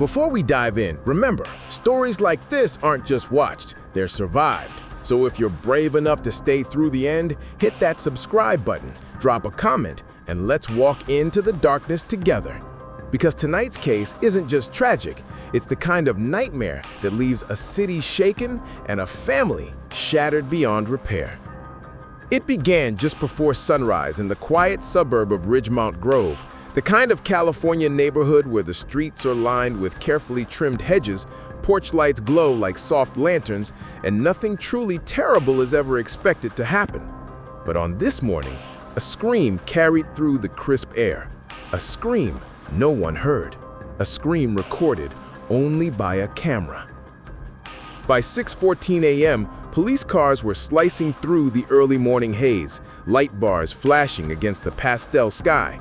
Before we dive in, remember, stories like this aren't just watched, they're survived. So if you're brave enough to stay through the end, hit that subscribe button, drop a comment, and let's walk into the darkness together. Because tonight's case isn't just tragic, it's the kind of nightmare that leaves a city shaken and a family shattered beyond repair. It began just before sunrise in the quiet suburb of Ridgemont Grove, the kind of California neighborhood where the streets are lined with carefully trimmed hedges, porch lights glow like soft lanterns, and nothing truly terrible is ever expected to happen. But on this morning, a scream carried through the crisp air. A scream no one heard. A scream recorded only by a camera. By 6:14 a.m., police cars were slicing through the early morning haze, light bars flashing against the pastel sky.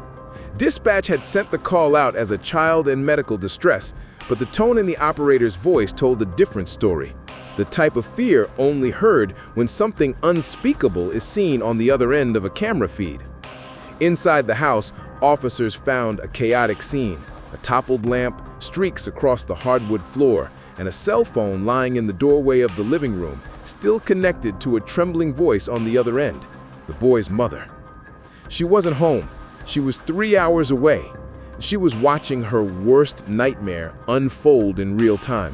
Dispatch had sent the call out as a child in medical distress, but the tone in the operator's voice told a different story. The type of fear only heard when something unspeakable is seen on the other end of a camera feed. Inside the house, officers found a chaotic scene. A toppled lamp, streaks across the hardwood floor, and a cell phone lying in the doorway of the living room, still connected to a trembling voice on the other end, the boy's mother. She wasn't home. She was 3 hours away. She was watching her worst nightmare unfold in real time.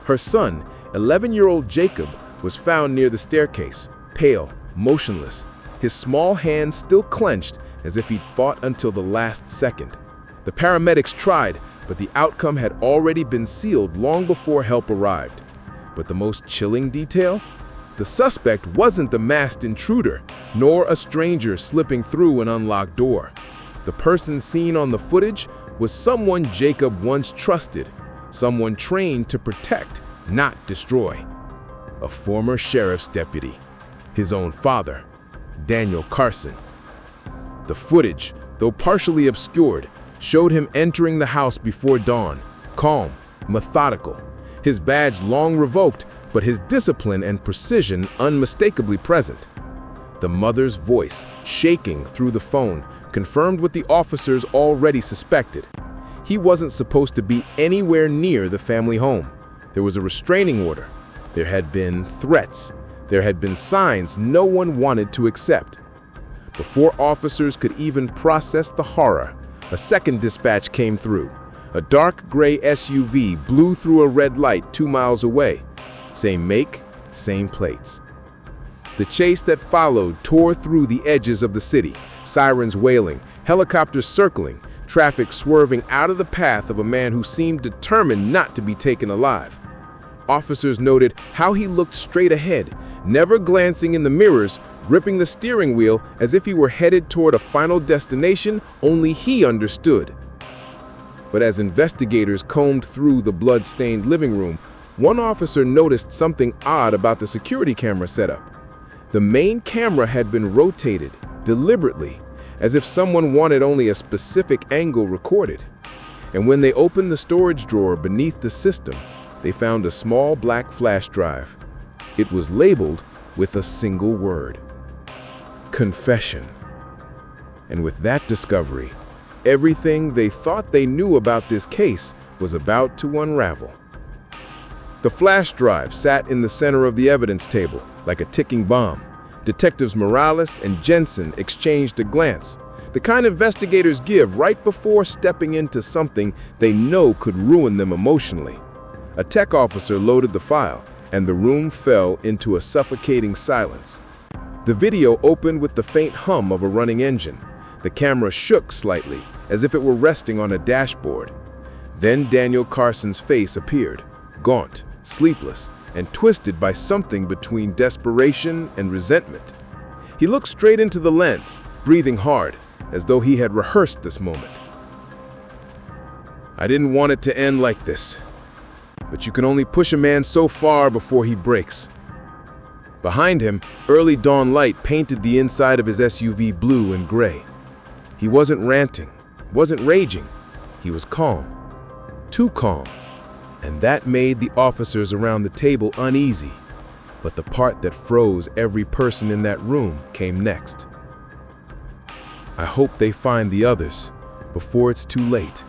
Her son, 11-year-old Jacob, was found near the staircase, pale, motionless, his small hands still clenched as if he'd fought until the last second. The paramedics tried, but the outcome had already been sealed long before help arrived. But the most chilling detail? The suspect wasn't the masked intruder, nor a stranger slipping through an unlocked door. The person seen on the footage was someone Jacob once trusted, someone trained to protect, not destroy. A former sheriff's deputy, his own father, Daniel Carson. The footage, though partially obscured, showed him entering the house before dawn, calm, methodical, his badge long revoked, but his discipline and precision unmistakably present. The mother's voice, shaking through the phone, confirmed what the officers already suspected. He wasn't supposed to be anywhere near the family home. There was a restraining order. There had been threats. There had been signs no one wanted to accept. Before officers could even process the horror, a second dispatch came through. A dark gray SUV blew through a red light 2 miles away. Same make, same plates. The chase that followed tore through the edges of the city, sirens wailing, helicopters circling, traffic swerving out of the path of a man who seemed determined not to be taken alive. Officers noted how he looked straight ahead, never glancing in the mirrors, gripping the steering wheel as if he were headed toward a final destination only he understood. But as investigators combed through the blood-stained living room, one officer noticed something odd about the security camera setup. The main camera had been rotated, deliberately, as if someone wanted only a specific angle recorded. And when they opened the storage drawer beneath the system, they found a small black flash drive. It was labeled with a single word: confession. And with that discovery, everything they thought they knew about this case was about to unravel. The flash drive sat in the center of the evidence table, like a ticking bomb. Detectives Morales and Jensen exchanged a glance, the kind investigators give right before stepping into something they know could ruin them emotionally. A tech officer loaded the file, and the room fell into a suffocating silence. The video opened with the faint hum of a running engine. The camera shook slightly, as if it were resting on a dashboard. Then Daniel Carson's face appeared, gaunt, sleepless, and twisted by something between desperation and resentment. He looked straight into the lens, breathing hard, as though he had rehearsed this moment. "I didn't want it to end like this, but you can only push a man so far before he breaks." Behind him, early dawn light painted the inside of his SUV blue and gray. He wasn't ranting, wasn't raging. He was calm, too calm. And that made the officers around the table uneasy. But the part that froze every person in that room came next. "I hope they find the others before it's too late."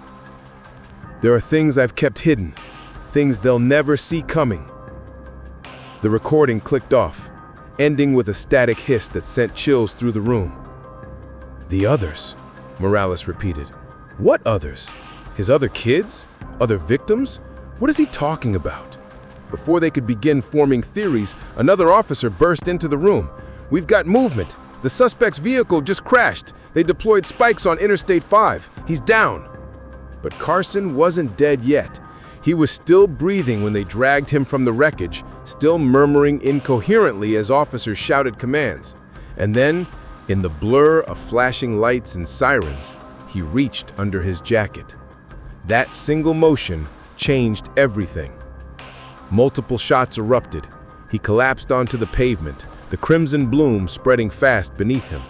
There are things I've kept hidden, things they'll never see coming. The recording clicked off, ending with a static hiss that sent chills through the room. The others, Morales repeated. What others? His other kids? Other victims? What is he talking about? Before they could begin forming theories, another officer burst into the room. We've got movement. The suspect's vehicle just crashed. They deployed spikes on Interstate 5. He's down. But Carson wasn't dead yet. He was still breathing when they dragged him from the wreckage, still murmuring incoherently as officers shouted commands. And then, in the blur of flashing lights and sirens, he reached under his jacket. That single motion changed everything. Multiple shots erupted. He collapsed onto the pavement, the crimson bloom spreading fast beneath him.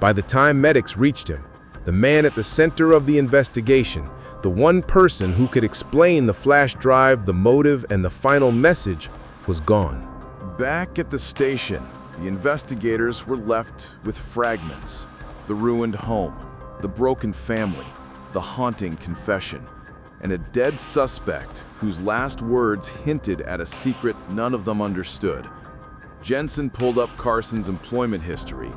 By the time medics reached him, the man at the center of the investigation, the one person who could explain the flash drive, the motive, and the final message, was gone. Back at the station, the investigators were left with fragments. The ruined home, the broken family, the haunting confession, and a dead suspect whose last words hinted at a secret none of them understood. Jensen pulled up Carson's employment history.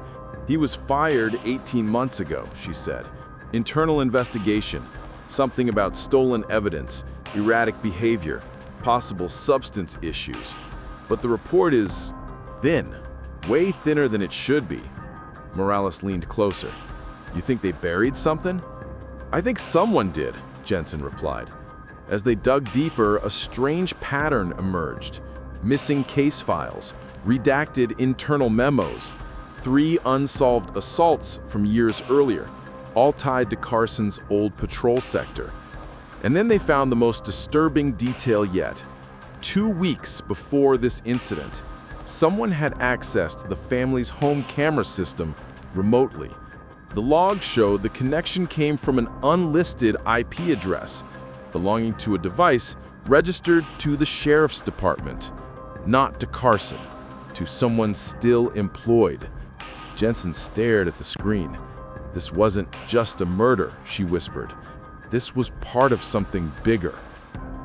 He was fired 18 months ago, she said. Internal investigation. Something about stolen evidence, erratic behavior, possible substance issues. But the report is thin, way thinner than it should be. Morales leaned closer. You think they buried something? I think someone did, Jensen replied. As they dug deeper, a strange pattern emerged. Missing case files, redacted internal memos, 3 unsolved assaults from years earlier, all tied to Carson's old patrol sector. And then they found the most disturbing detail yet. 2 weeks before this incident, someone had accessed the family's home camera system remotely. The log showed the connection came from an unlisted IP address belonging to a device registered to the sheriff's department, not to Carson, to someone still employed. Jensen stared at the screen. This wasn't just a murder, she whispered. This was part of something bigger.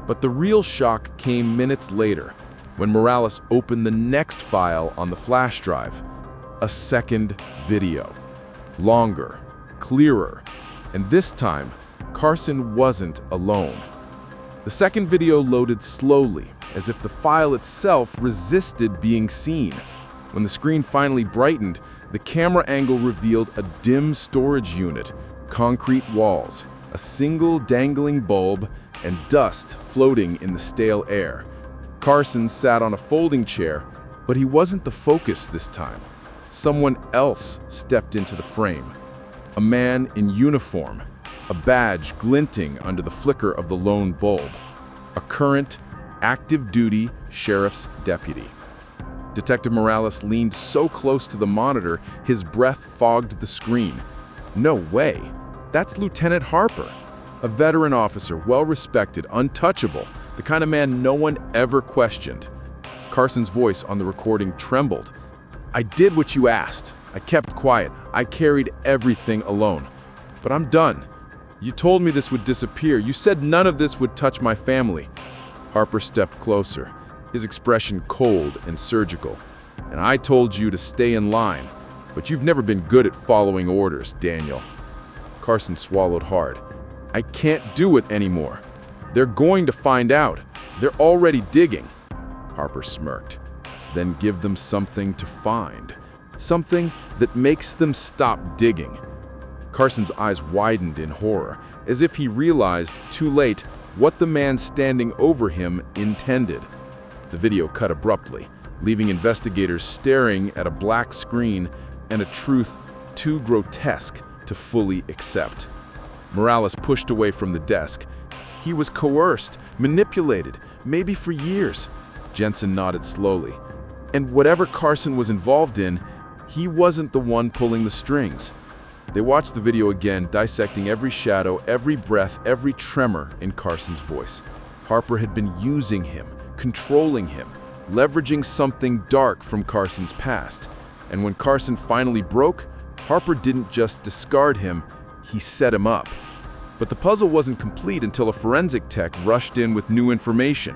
But the real shock came minutes later, when Morales opened the next file on the flash drive. A second video. Longer, clearer, and this time, Carson wasn't alone. The second video loaded slowly, as if the file itself resisted being seen. When the screen finally brightened, the camera angle revealed a dim storage unit, concrete walls, a single dangling bulb, and dust floating in the stale air. Carson sat on a folding chair, but he wasn't the focus this time. Someone else stepped into the frame. A man in uniform, a badge glinting under the flicker of the lone bulb. A current, active-duty sheriff's deputy. Detective Morales leaned so close to the monitor, his breath fogged the screen. No way. That's Lieutenant Harper, a veteran officer, well-respected, untouchable, the kind of man no one ever questioned. Carson's voice on the recording trembled. I did what you asked. I kept quiet. I carried everything alone. But I'm done. You told me this would disappear. You said none of this would touch my family. Harper stepped closer, his expression cold and surgical. And I told you to stay in line, but you've never been good at following orders, Daniel. Carson swallowed hard. I can't do it anymore. They're going to find out. They're already digging. Harper smirked. Then give them something to find. Something that makes them stop digging. Carson's eyes widened in horror, as if he realized, too late, what the man standing over him intended. The video cut abruptly, leaving investigators staring at a black screen and a truth too grotesque to fully accept. Morales pushed away from the desk. He was coerced, manipulated, maybe for years. Jensen nodded slowly. And whatever Carson was involved in, he wasn't the one pulling the strings. They watched the video again, dissecting every shadow, every breath, every tremor in Carson's voice. Harper had been using him, controlling him, leveraging something dark from Carson's past. And when Carson finally broke, Harper didn't just discard him, he set him up. But the puzzle wasn't complete until a forensic tech rushed in with new information.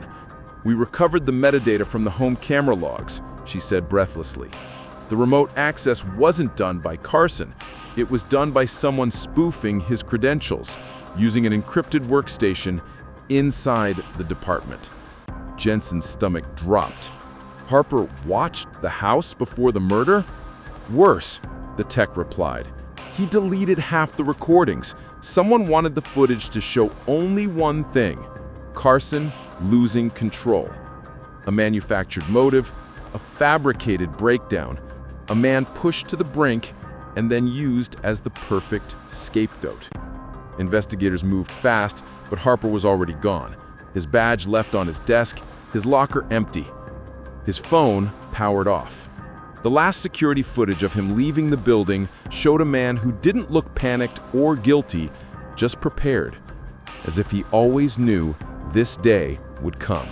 "We recovered the metadata from the home camera logs," she said breathlessly. The remote access wasn't done by Carson. It was done by someone spoofing his credentials, using an encrypted workstation inside the department. Jensen's stomach dropped. Harper watched the house before the murder? Worse, the tech replied. He deleted half the recordings. Someone wanted the footage to show only one thing: Carson losing control. A manufactured motive, a fabricated breakdown, a man pushed to the brink and then used as the perfect scapegoat. Investigators moved fast, but Harper was already gone. His badge left on his desk, his locker empty. His phone powered off. The last security footage of him leaving the building showed a man who didn't look panicked or guilty, just prepared, as if he always knew this day would come.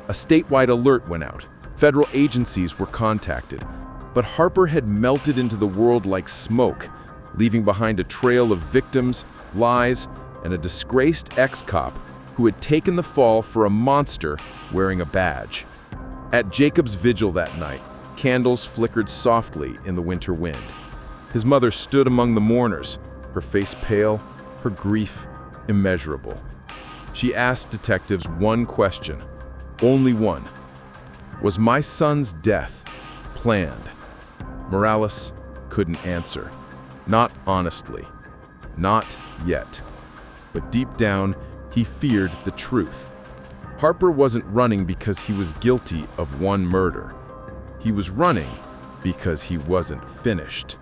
A statewide alert went out. Federal agencies were contacted. But Harper had melted into the world like smoke, leaving behind a trail of victims, lies, and a disgraced ex-cop who had taken the fall for a monster wearing a badge. At Jacob's vigil that night, candles flickered softly in the winter wind. His mother stood among the mourners, her face pale, her grief immeasurable. She asked detectives one question, only one. Was my son's death planned? Morales couldn't answer. Not honestly. Not yet. But deep down, he feared the truth. Harper wasn't running because he was guilty of one murder. He was running because he wasn't finished.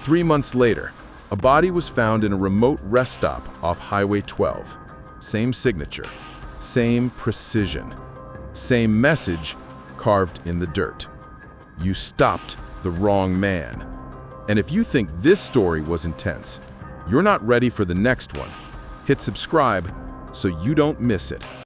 3 months later, a body was found in a remote rest stop off Highway 12. Same signature, same precision, same message carved in the dirt. You stopped the wrong man. And if you think this story was intense, you're not ready for the next one. Hit subscribe so you don't miss it.